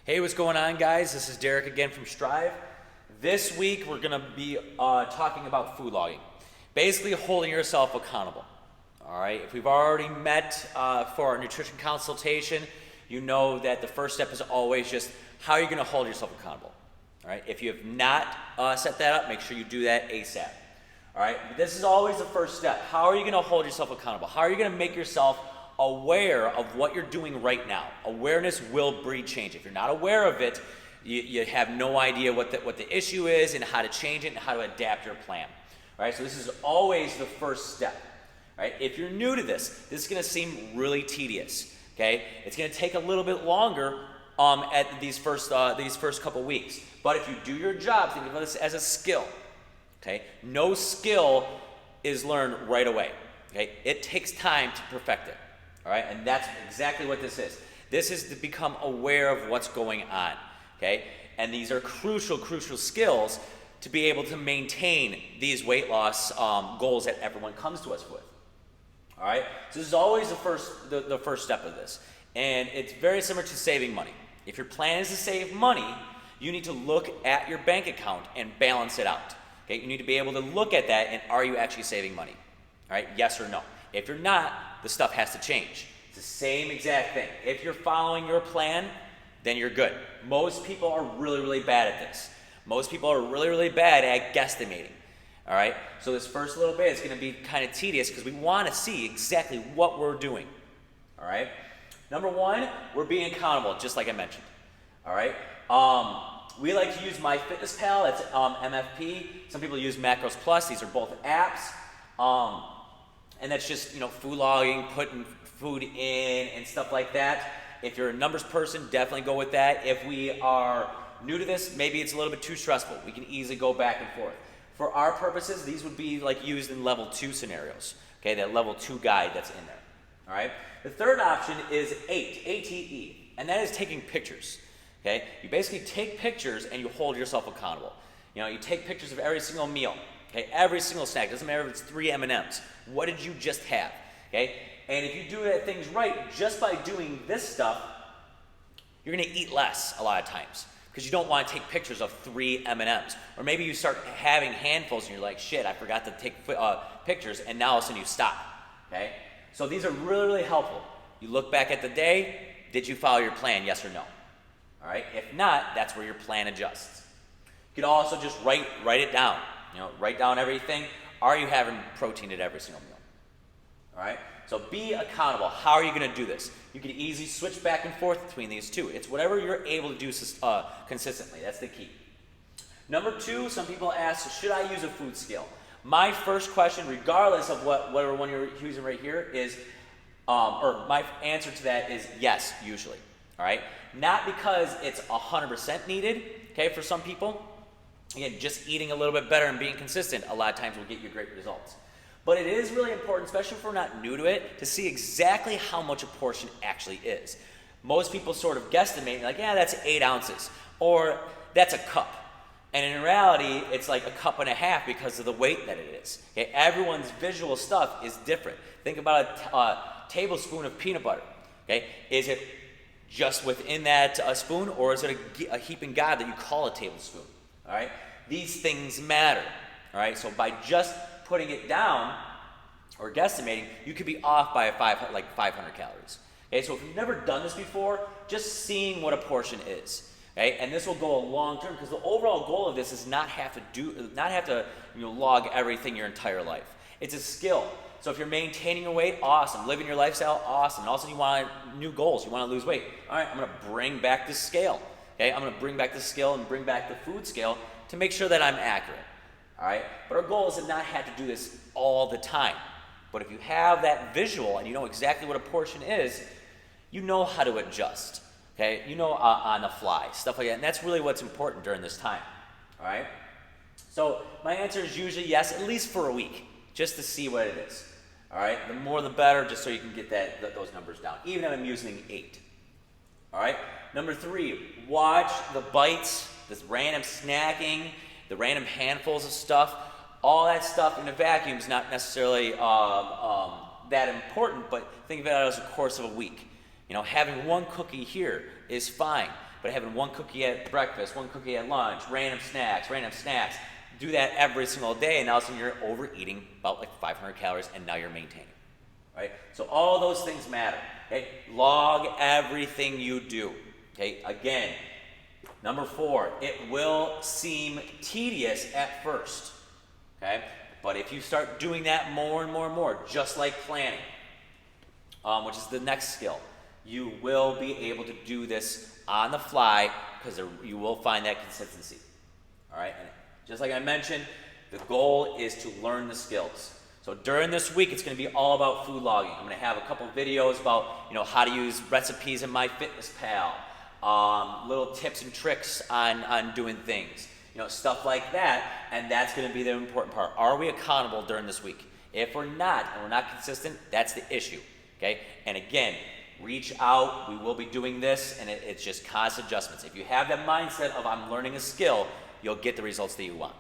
Hey, what's going on, guys? This is Derek again from Strive. This week, we're going to be talking about food logging. Basically, holding yourself accountable. All right? If we've already met for our nutrition consultation, you know that the first step is always just how are you going to hold yourself accountable? All right? If you have not set that up, make sure you do that ASAP. All right? But this is always the first step. How are you going to hold yourself accountable? How are you going to make yourself aware of what you're doing right now? Awareness will breed change. If you're not aware of it, you have no idea what the issue is and how to change it and how to adapt your plan. All right, so this is always the first step. All right, if you're new to this is going to seem really tedious. Okay, it's going to take a little bit longer at these first couple weeks. But if you do your job, think of this as a skill. Okay, no skill is learned right away. Okay, it takes time to perfect it. All right, and that's exactly what this is. This is to become aware of what's going on, okay? And these are crucial skills to be able to maintain these weight loss goals that everyone comes to us with. All right, so this is always the first step of this. And it's very similar to saving money. If your plan is to save money, you need to look at your bank account and balance it out. Okay, you need to be able to look at that and are you actually saving money? All right, yes or no. If you're not, the stuff has to change. It's the same exact thing. If you're following your plan, then you're good. Most people are really bad at this. Most people are really bad at guesstimating. All right? So this first little bit is going to be kind of tedious because we want to see exactly what we're doing. All right? Number one, we're being accountable, just like I mentioned. All right? We like to use MyFitnessPal. That's MFP. Some people use Macros Plus. These are both apps. And that's just, food logging, putting food in and stuff like that. If you're a numbers person, definitely go with that. If we are new to this, maybe it's a little bit too stressful. We can easily go back and forth. For our purposes, these would be like used in level 2 scenarios. Okay, that level 2 guide that's in there. All right. The third option is ATE, and that is taking pictures. Okay, you basically take pictures and you hold yourself accountable. You take pictures of every single meal. Okay, every single snack, doesn't matter if it's 3 M&Ms. What did you just have? Okay, and if you do things right, just by doing this stuff, you're going to eat less a lot of times because you don't want to take pictures of 3 M&Ms. Or maybe you start having handfuls and you're like, shit, I forgot to take pictures, and now all of a sudden you stop. Okay, so these are really helpful. You look back at the day, did you follow your plan, yes or no? All right, if not, that's where your plan adjusts. You can also just write it down. Write down everything. Are you having protein at every single meal? All right? So be accountable. How are you going to do this? You can easily switch back and forth between these two. It's whatever you're able to do consistently. That's the key. Number 2, some people ask, should I use a food scale? My first question, regardless of whatever one you're using right here, is, or my answer to that is yes, usually. All right? Not because it's 100% needed, okay, for some people. Again, just eating a little bit better and being consistent a lot of times will get you great results. But it is really important, especially if we're not new to it, to see exactly how much a portion actually is. Most people sort of guesstimate, like, yeah, that's 8 ounces, or that's a cup. And in reality, it's like a cup and a half because of the weight that it is. Okay? Everyone's visual stuff is different. Think about a tablespoon of peanut butter. Okay? Is it just within that spoon, or is it a heaping God that you call a tablespoon? All right, these things matter. All right, so by just putting it down or guesstimating, you could be off by 500 calories. Okay, so if you've never done this before, just seeing what a portion is. Okay, and this will go a long term because the overall goal of this is not have to log everything your entire life. It's a skill. So if you're maintaining your weight, awesome. Living your lifestyle, awesome. And also you want new goals. You want to lose weight. All right, I'm going to bring back this scale. Okay, I'm going to bring back the scale and bring back the food scale to make sure that I'm accurate. All right, but our goal is to not have to do this all the time. But if you have that visual and you know exactly what a portion is, you know how to adjust. Okay, on the fly, stuff like that. And that's really what's important during this time. All right, so my answer is usually yes, at least for a week, just to see what it is. All right, the more the better, just so you can get those numbers down, even if I'm using 8. All right, number 3, watch the bites, this random snacking, the random handfuls of stuff. All that stuff in a vacuum is not necessarily that important, but think of it as a course of a week. Having one cookie here is fine, but having one cookie at breakfast, one cookie at lunch, random snacks. Do that every single day, and all of a sudden you're overeating about like 500 calories, and now you're maintaining. Right? So all those things matter. Okay? Log everything you do. Okay? Again, number 4, it will seem tedious at first. Okay? But if you start doing that more and more, just like planning, which is the next skill, you will be able to do this on the fly because you will find that consistency. All right? And just like I mentioned, the goal is to learn the skills. So during this week, it's going to be all about food logging. I'm going to have a couple videos about how to use recipes in MyFitnessPal, little tips and tricks on doing things, stuff like that. And that's going to be the important part. Are we accountable during this week? If we're not, and we're not consistent, that's the issue. Okay? And again, reach out. We will be doing this, and it's just constant adjustments. If you have that mindset of I'm learning a skill, you'll get the results that you want.